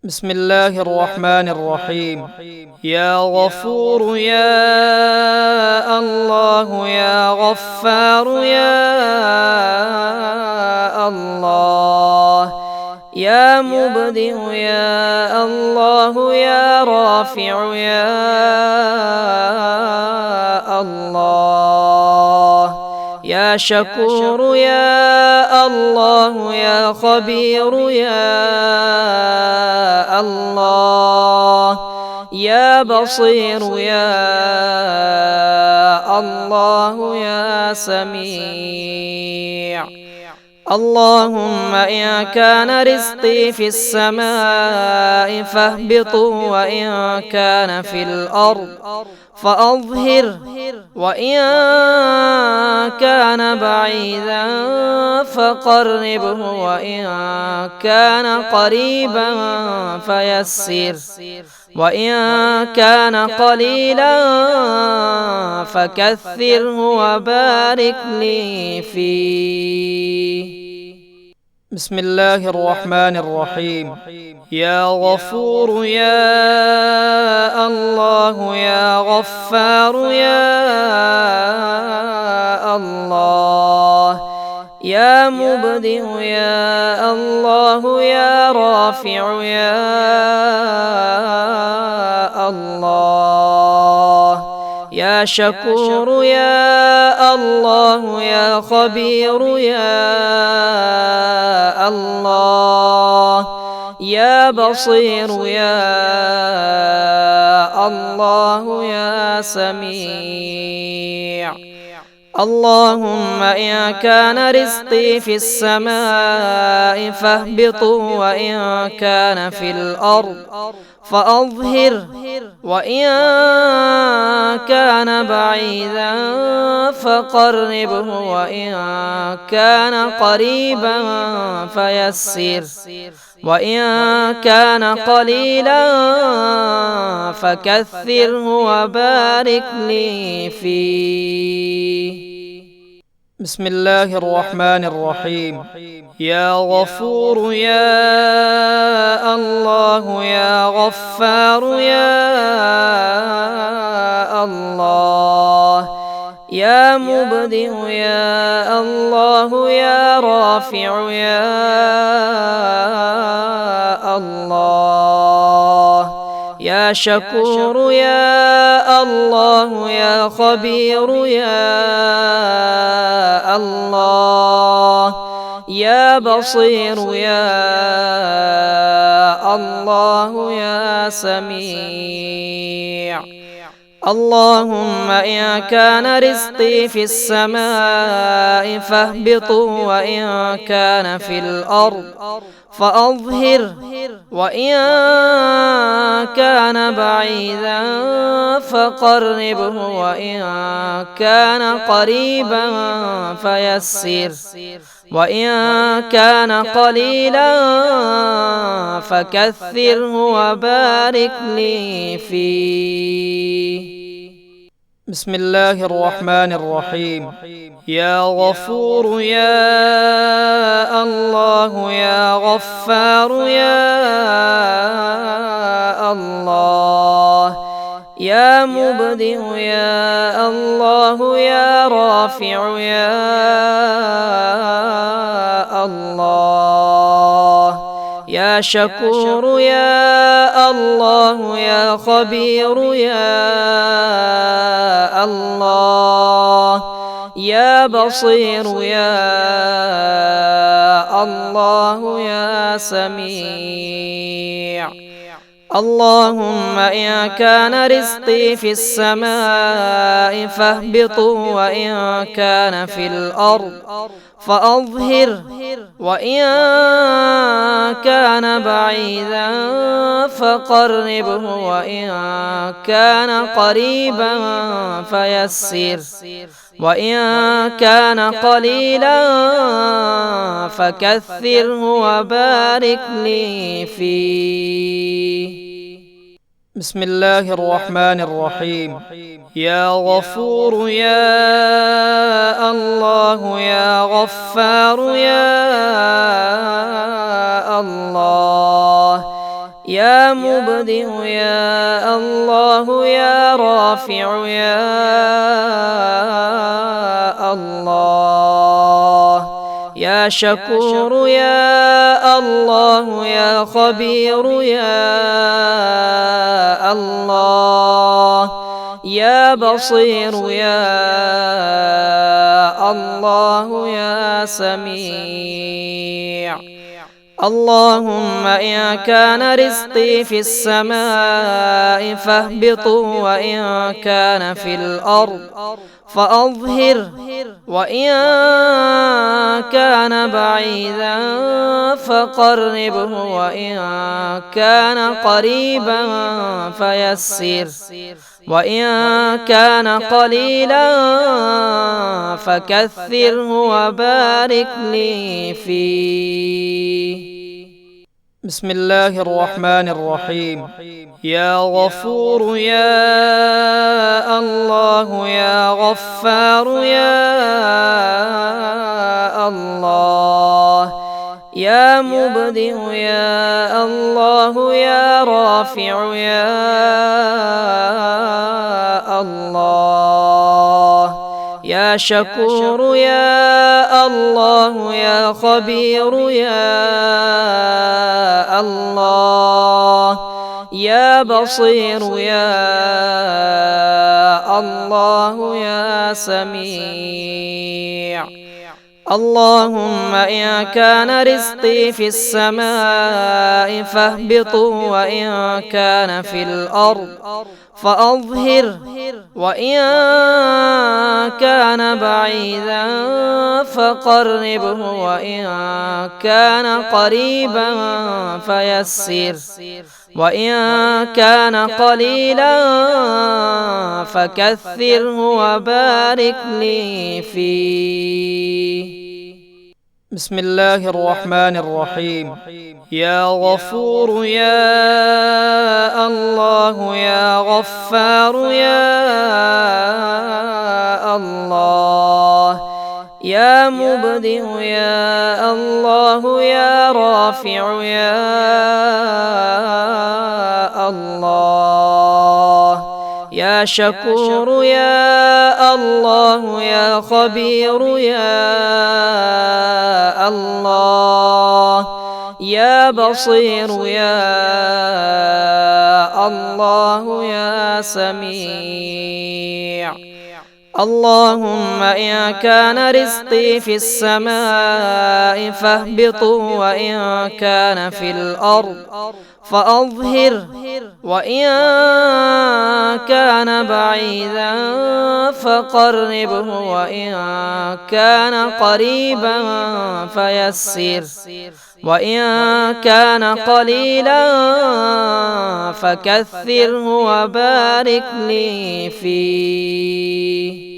بسم الله الرحمن الرحيم. يا غفور يا الله، يا غفار يا الله، يا مبدئ يا الله، يا رافع يا الله، يا شكور يا الله، يا خبير يا الله، يا بصير يا الله، يا سميع. اللهم إن كان رزقي في السماء فاهبطه، وإن كان في الأرض فأظهره، وإن كان بعيدا فقربه، وإن كان قريبا فيسر، وإن كان قليلا فكثره وبارك لي فيه. بسم الله الرحمن الرحيم. يا غفور يا الله، يا غفار يا الله، يا مبدئ يا الله، يا رافع يا الله، يا شكور يا الله، يا خبير يا الله، يا بصير يا الله، يا سميع. اللهم إن كان رزقي في السماء فاهبطه، وإن كان في الأرض فأظهره، وإن كان بعيدا فقربه، وإن كان قريبا فيسر، وإن كان قليلا فكثره وبارك لي فيه. بسم الله الرحمن الرحيم. يا غفور يا الله، يا غفار يا الله، يا مبدئ يا الله، يا رافع يا الله، يا شكور يا الله، يا خبير يا الله، يا بصير يا الله، يا سميع. اللهم إن كان رزقي في السماء فاهبطه، وإن كان في الأرض فأظهره، وإن كان بعيدا فقربه، وإن كان قريبا فيسر، وإن كان قليلا فكثره وبارك لي فيه. بسم الله الرحمن الرحيم. يا غفور يا الله، يا غفار يا الله، يا مبدئ يا الله، يا رافع يا الله، يا شكور يا الله، يا خبير يا الله، يا بصير يا الله، يا سميع. اللهم إن كان رزقي في السماء فاهبطه، وإن كان في الأرض فأظهره، وإن كان بعيدا فقربه، وإن كان قريبا فيسر، وإن كان قليلا فكثره وبارك لي فيه. بسم الله الرحمن الرحيم. يا غفور يا الله، يا غفار يا الله، يا مبدئ يا الله يا رافع يا الله يا شكور يا الله يا خبير يا الله يا بصير يا الله يا سميع. اللهم إن كان رزقي في السماء فاهبطه، وإن كان في الأرض فأظهره، وإن كان بعيدا فقربه، وإن كان قريبا فيسر، وإن كان قليلا فكثره وبارك لي فيه. بسم الله الرحمن الرحيم. يا غفور يا الله يا غفار يا الله يا مبدئ يا الله يا رافع يا الله يا شكور يا الله يا خبير يا الله يا بصير يا الله يا سميع. اللهم إن كان رزقي في السماء فاهبطه، وإن كان في الأرض فأظهره، وإن كان بعيدا فقربه، وإن كان قريبا فيسر، وإن كان قليلا فكثره وبارك لي فيه. بسم الله الرحمن الرحيم. يا غفور يا الله يا غفار يا الله يا مبدئ يا الله يا رافع يا الله يا شكور يا الله يا خبير يا الله يا بصير يا الله يا سميع. اللهم إن كان رزقي في السماء فاهبطه، وإن كان في الأرض فأظهره، وإن كان بعيدا فقربه، وإن كان قريبا فيسر، وإن كان قليلا فكثره وبارك لي فيه.